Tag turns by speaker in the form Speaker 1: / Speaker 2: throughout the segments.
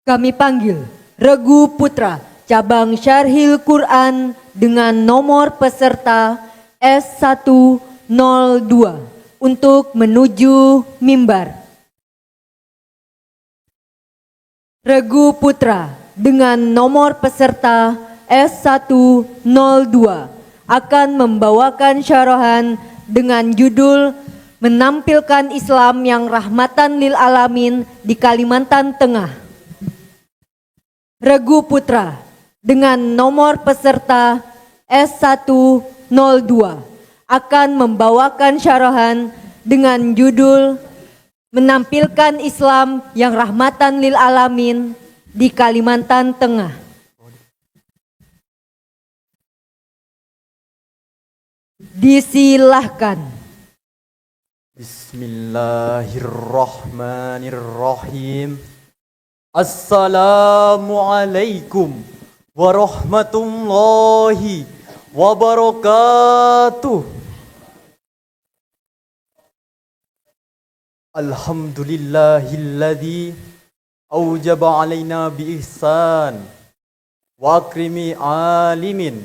Speaker 1: Kami panggil Regu Putra, cabang Syarhil Quran dengan nomor peserta S102 untuk menuju mimbar. Regu Putra dengan nomor peserta S102 akan membawakan syarahan dengan judul Menampilkan Islam yang Rahmatan lil Alamin di Kalimantan Tengah. Regu Putra dengan nomor peserta S102 akan membawakan syarahan dengan judul Menampilkan Islam yang Rahmatan lil Alamin di Kalimantan Tengah. Disilahkan.
Speaker 2: Bismillahirrahmanirrahim. Assalamualaikum warahmatullahi wabarakatuh. Alhamdulillahilladzi aujaba alaina biihsan wa akrimi alimin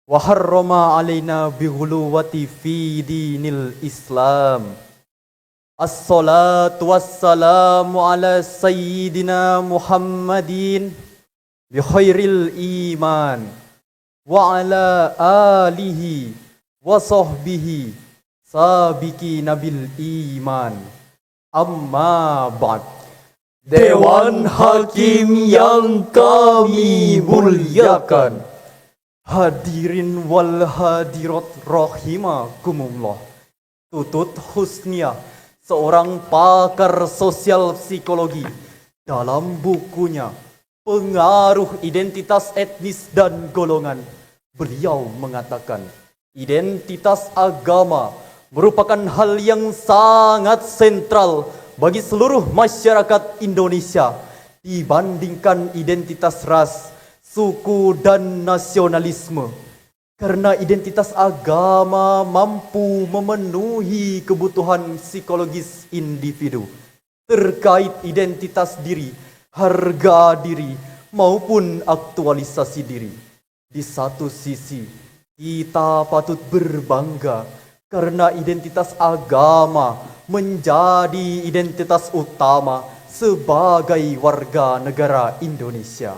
Speaker 2: wa harrama alaina bighuluwati fi dinil Islam. Assalatu wassalamu ala sayyidina Muhammadin bi khairil iman wa ala alihi wa sahbihi sabiki nabil iman. Amma ba'd. Dewan Hakim yang kami muliakan, hadirin wal hadirat rahimakumullah. Tutut Husnia, seorang pakar sosial psikologi, dalam bukunya Pengaruh Identitas Etnis dan Golongan, beliau mengatakan identitas agama merupakan hal yang sangat sentral bagi seluruh masyarakat Indonesia dibandingkan identitas ras, suku, dan nasionalisme. Karena identitas agama mampu memenuhi kebutuhan psikologis individu terkait identitas diri, harga diri, maupun aktualisasi diri. Di satu sisi, kita patut berbangga karena identitas agama menjadi identitas utama sebagai warga negara Indonesia.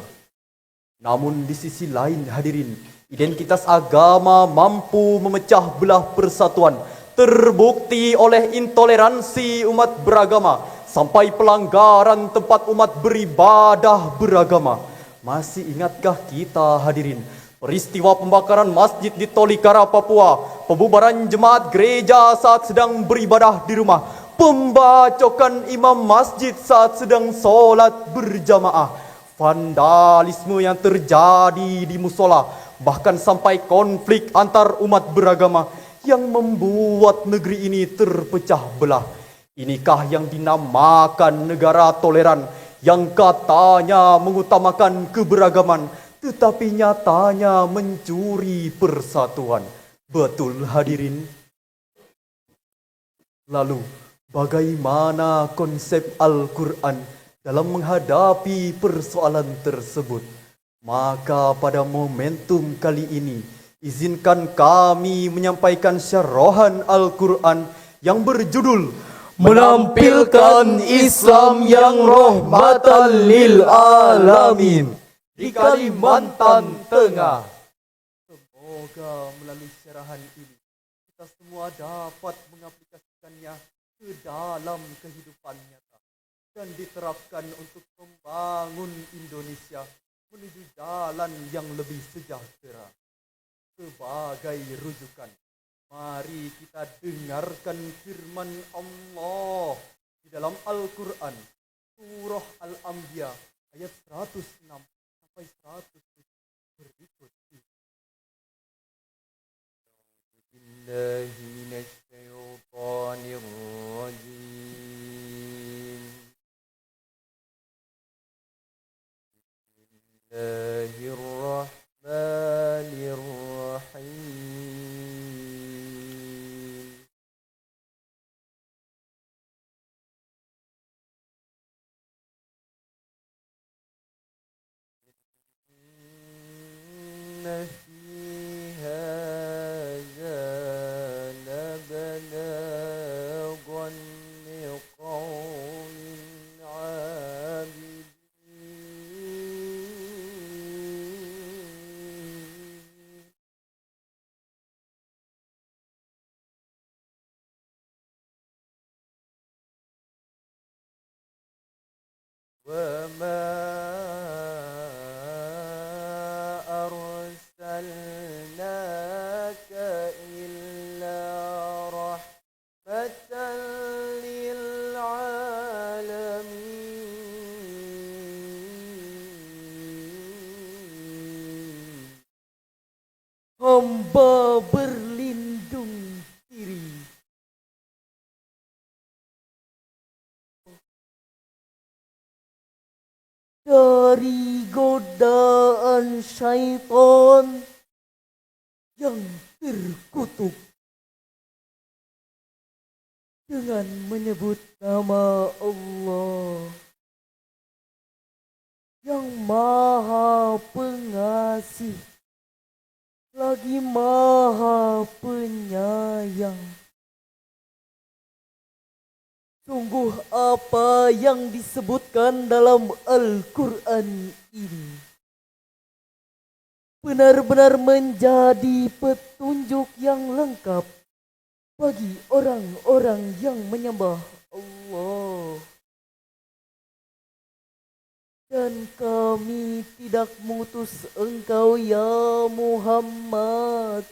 Speaker 2: Namun di sisi lain, hadirin, identitas agama mampu memecah belah persatuan, terbukti oleh intoleransi umat beragama sampai pelanggaran tempat umat beribadah beragama. Masih ingatkah kita, hadirin, peristiwa pembakaran masjid di Tolikara, Papua, pembubaran jemaat gereja saat sedang beribadah di rumah, pembacokan imam masjid saat sedang sholat berjamaah, vandalisme yang terjadi di musola, bahkan sampai konflik antar umat beragama yang membuat negeri ini terpecah belah. Inikah yang dinamakan negara toleran yang katanya mengutamakan keberagaman tetapi nyatanya mencuri persatuan? Betul, hadirin? Lalu, bagaimana konsep Al-Quran dalam menghadapi persoalan tersebut? Maka pada momentum kali ini, izinkan kami menyampaikan syarahan Al-Quran yang berjudul Menampilkan Islam yang Rahmatan lil Alamin di Kalimantan Tengah. Semoga melalui syarahan ini kita semua dapat mengaplikasikannya ke dalam kehidupan nyata dan diterapkan untuk membangun Indonesia menuju jalan yang lebih sejahtera. Sebagai rujukan, mari kita dengarkan firman Allah di dalam Al-Quran, Surah Al-Anbiya ayat 106 sampai 107 berikut ini.
Speaker 3: في هذا لبلاغا لقوم عابدين وما أرسلناك إلا رحمة للعالمين.
Speaker 2: Hamba berlindung diri dari godaan syaitan yang terkutuk dengan menyebut nama Allah yang Maha Pengasih lagi Maha Penyayang. Sungguh apa yang disebutkan dalam Al-Quran ini benar-benar menjadi petunjuk yang lengkap bagi orang-orang yang menyembah Allah. Dan kami tidak mengutus engkau ya Muhammad,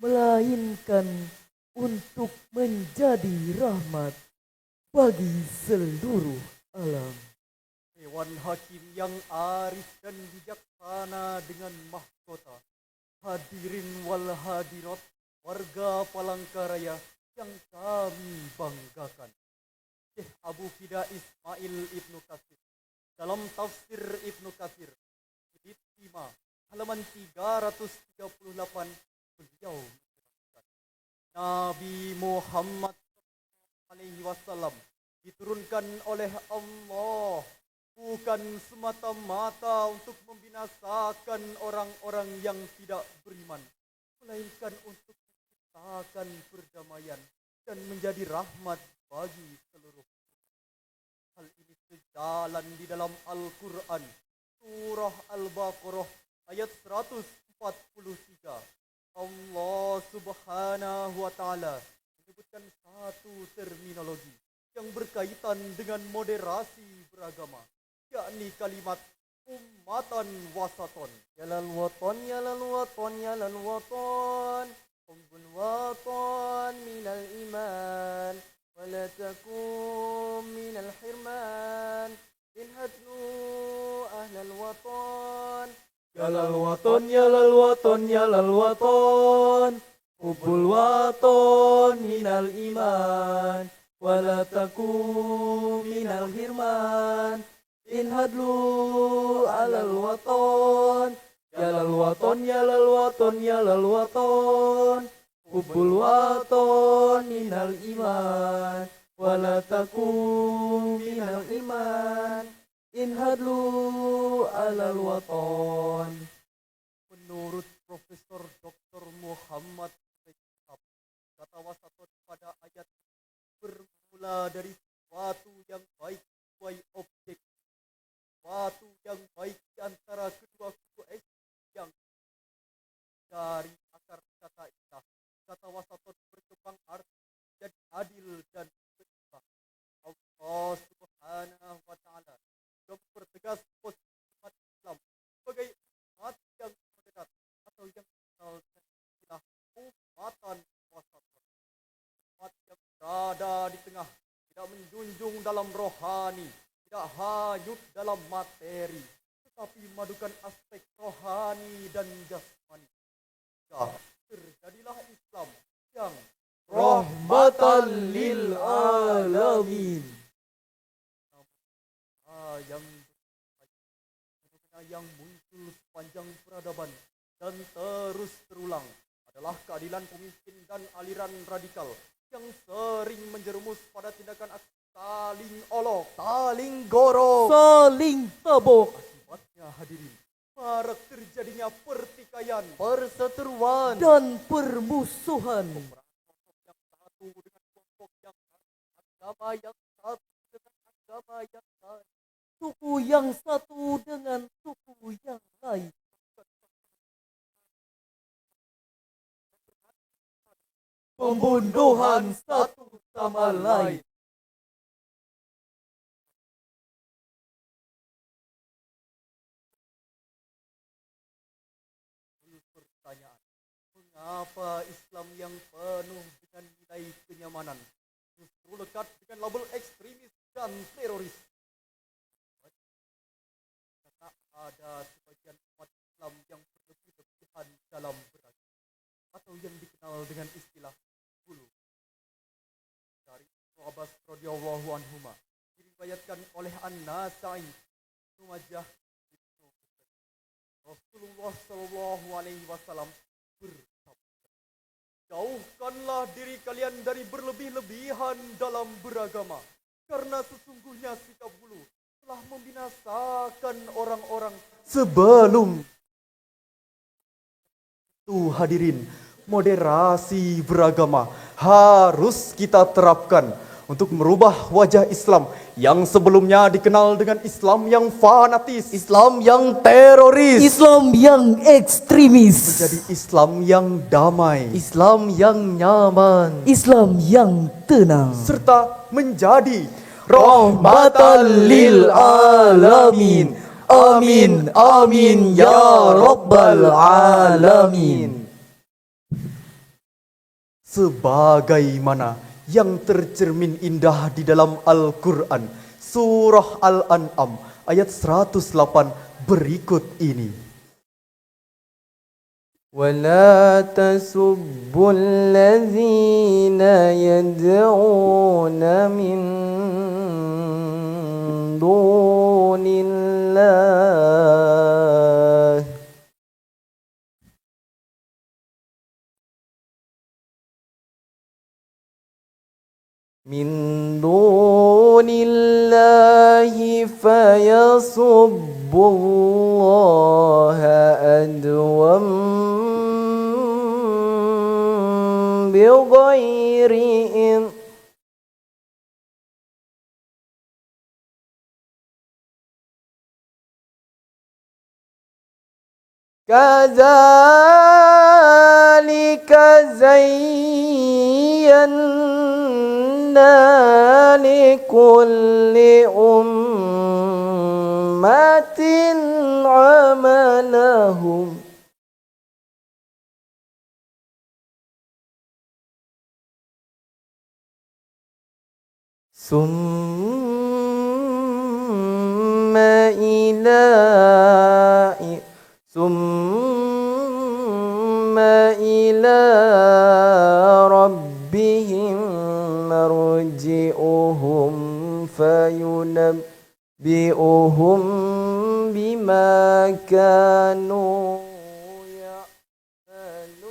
Speaker 2: melainkan untuk menjadi rahmat bagi seluruh alam. Dewan Hakim yang arif dan bijaksana dengan mahkota, hadirin wal hadirat, warga Palangkaraya yang kami banggakan. Syekh Abu Fida Ismail Ibnu Katsir dalam tafsir Ibnu Katsir jilid 5 halaman 338 beliau mengatakan, Nabi Muhammad SAW diturunkan oleh Allah bukan semata-mata untuk membinasakan orang-orang yang tidak beriman, melainkan untuk menciptakan perdamaian dan menjadi rahmat bagi seluruh. Hal ini sejalan di dalam Al-Quran, surah Al-Baqarah ayat 143. Allah Subhanahu wa Ta'ala menyebutkan satu terminologi yang berkaitan dengan moderasi beragama, yakni kalimat ummatan wasaton. Yalal waton, yalal waton, yalal waton. Hubbul waton minal iman. ولا تكن من الحرمان إن هدنوا أهل الوطن يا للوطن يا للوطن يا للوطن حب الوطن من الإيمان ولا تكن من الحرمان إن هدنوا على الوطن يا للوطن يا للوطن يا للوطن Hubbul waton minal iman wala takum minal iman in hadlu alal waton. Menurut Profesor Dr. Muhammad Rekab, kata wasaton pada ayat bermula dari sesuatu yang baik sesuai objek, sesuatu yang baik di antara kedua kubu yang dari akar kata ilah. Kata wasaton berkembang arti dan adil dan berimbang. Allah Subhanahu wa Ta'ala juga mempertegas posisi umat Islam sebagai umat yang moderat atau yang dikenal dengan istilah ummatan wasaton. Umat yang berada di tengah, tidak menjunjung dalam rohani, tidak hanyut dalam materi, tetapi memadukan aspek rohani dan jasmani. Terjadilah Islam yang rahmatan lil alamin. Yang muncul sepanjang peradaban dan terus terulang adalah keadilan pemimpin dan aliran radikal yang sering menjerumus pada tindakan aksi saling olok, saling gorok, saling tabok. Akibatnya hadirin, marak terjadinya pertikaian,
Speaker 3: perseteruan,
Speaker 1: dan permusuhan.
Speaker 2: yang satu dengan kelompok yang agama yang satu dengan agama yang lain,
Speaker 1: Suku yang satu dengan suku yang lain.
Speaker 3: pembunuhan satu sama lain.
Speaker 2: pertanyaan, mengapa Islam yang penuh dengan nilai kenyamanan justru lekat dengan label ekstremis dan teroris? Karena ada sebagian umat Islam yang berlebih-lebihan dalam beragama, atau yang dikenal dengan istilah hulu. Dari Ibnu Abbas radhiyallahu anhuma diriwayatkan oleh An-Nasa'i, Majah Ibnu Hibban, Rasulullah sallallahu alaihi wasallam bersabda, jauhkanlah diri kalian dari berlebih-lebihan dalam beragama, karena sesungguhnya sikap hulu telah membinasakan orang-orang sebelum itu. Hadirin, moderasi beragama harus kita terapkan untuk merubah wajah Islam yang sebelumnya dikenal dengan Islam yang fanatis,
Speaker 3: Islam yang teroris,
Speaker 1: Islam yang ekstremis.
Speaker 2: menjadi Islam yang damai,
Speaker 3: Islam yang nyaman,
Speaker 1: Islam yang tenang.
Speaker 2: serta menjadi
Speaker 3: rahmatan lil alamin. Amin, amin ya rabbal alamin.
Speaker 2: sebagaimana yang tercermin indah di dalam Al-Quran, Surah Al-An'am ayat 108 berikut ini.
Speaker 3: ولا تسبوا الذين يدعون من دون الله فيسبوا الله عدوا بغير علم كذلك زينا لكل أمة عملهم ثم إلى ربهم مرجعهم فينبئهم بما كانوا يعملون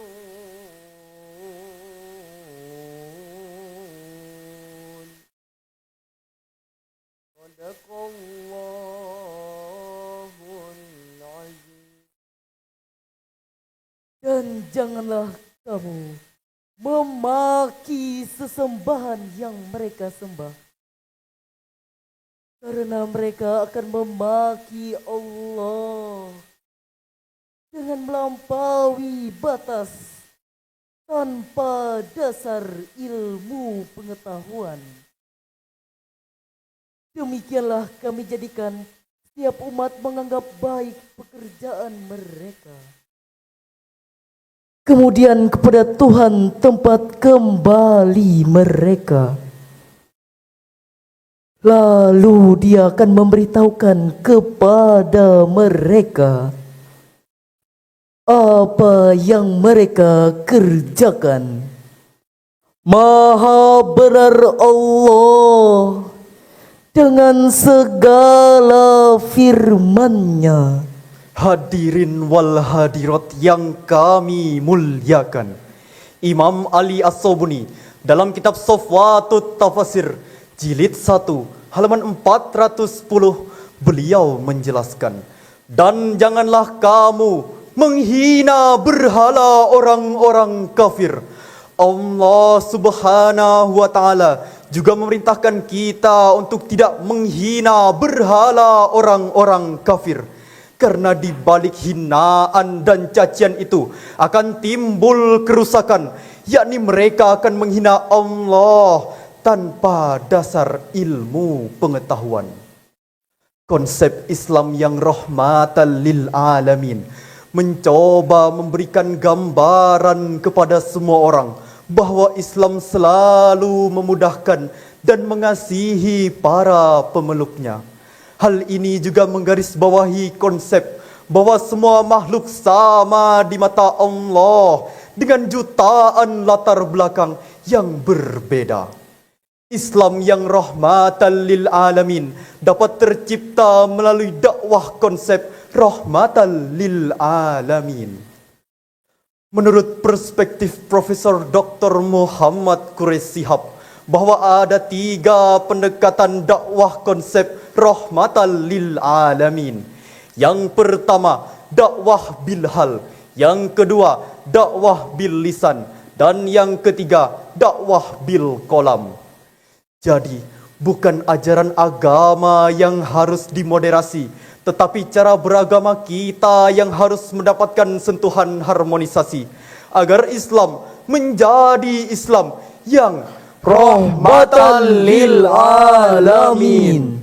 Speaker 3: صدق الله العظيم.
Speaker 1: Dan janganlah kamu memaki sesembahan yang mereka sembah, karena mereka akan memaki Allah dengan melampaui batas tanpa dasar ilmu pengetahuan. Demikianlah kami jadikan setiap umat menganggap baik pekerjaan mereka. Kemudian kepada Tuhan tempat kembali mereka. Lalu Dia akan memberitahukan kepada mereka apa yang mereka kerjakan. Maha benar Allah dengan segala firman-Nya.
Speaker 2: Hadirin wal hadirat yang kami muliakan, Imam Ali As-Sobuni dalam kitab Sofwatut Tafasir jilid 1 halaman 410 beliau menjelaskan Dan janganlah kamu menghina berhala orang-orang kafir. Allah Subhanahu wa taala juga memerintahkan kita untuk tidak menghina berhala orang-orang kafir. Karena di balik hinaan dan cacian itu akan timbul kerusakan, yakni mereka akan menghina Allah tanpa dasar ilmu pengetahuan. Konsep Islam yang rahmatan lil alamin mencoba memberikan gambaran kepada semua orang bahawa Islam selalu memudahkan dan mengasihi para pemeluknya. Hal ini juga menggarisbawahi konsep bahawa semua makhluk sama di mata Allah dengan jutaan latar belakang yang berbeda. Islam yang rahmatan lil alamin dapat tercipta melalui dakwah konsep rahmatan lil alamin. Menurut perspektif Profesor Dr. Muhammad Quraish Shihab, bahawa ada 3 pendekatan dakwah konsep rahmatan lil alamin. Yang pertama, dakwah bil hal. Yang kedua, dakwah bil lisan. Dan yang ketiga, dakwah bil qalam. Jadi, bukan ajaran agama yang harus dimoderasi, tetapi cara beragama kita yang harus mendapatkan sentuhan harmonisasi agar Islam menjadi Islam yang
Speaker 3: Rahmatan lil alamin.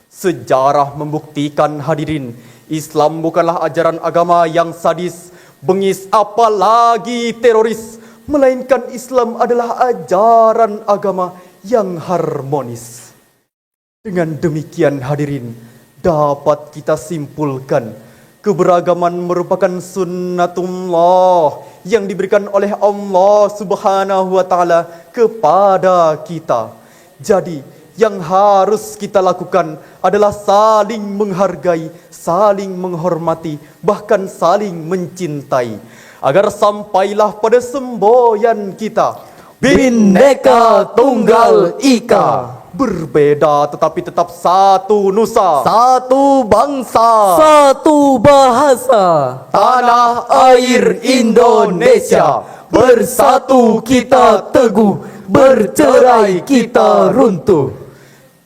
Speaker 2: Sejarah membuktikan hadirin, Islam bukanlah ajaran agama yang sadis, bengis, apalagi teroris, melainkan Islam adalah ajaran agama yang harmonis. Dengan demikian hadirin, dapat kita simpulkan keberagaman merupakan sunnatullah yang diberikan oleh Allah Subhanahu wa taala kepada kita. Jadi, yang harus kita lakukan adalah saling menghargai, saling menghormati, bahkan saling mencintai, agar sampailah pada semboyan kita,
Speaker 3: Bhinneka Tunggal Ika.
Speaker 2: berbeda tetapi tetap satu nusa,
Speaker 3: Satu bangsa,
Speaker 1: Satu bahasa.
Speaker 3: tanah air Indonesia. Bersatu kita teguh, bercerai kita runtuh.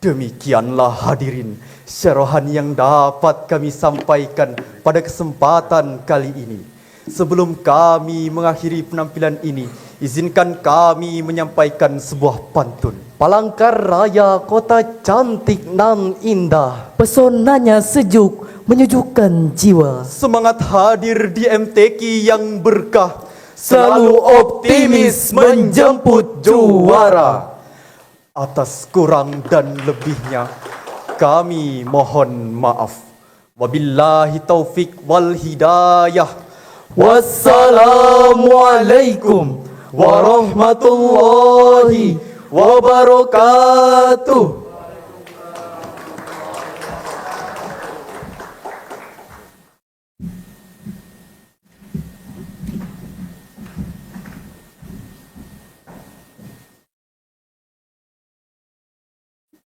Speaker 2: Demikianlah hadirin syarahan yang dapat kami sampaikan pada kesempatan kali ini. Sebelum kami mengakhiri penampilan ini, izinkan kami menyampaikan sebuah pantun.
Speaker 3: Palangkar Raya kota cantik nan indah.
Speaker 1: Pesonanya sejuk, menyejukkan jiwa.
Speaker 2: Semangat hadir di MTQ yang berkah,
Speaker 3: Selalu optimis menjemput juara.
Speaker 2: Atas kurang dan lebihnya kami mohon maaf. Wabillahi taufik wal hidayah.
Speaker 3: Wassalamualaikum warahmatullahi wabarakatuh.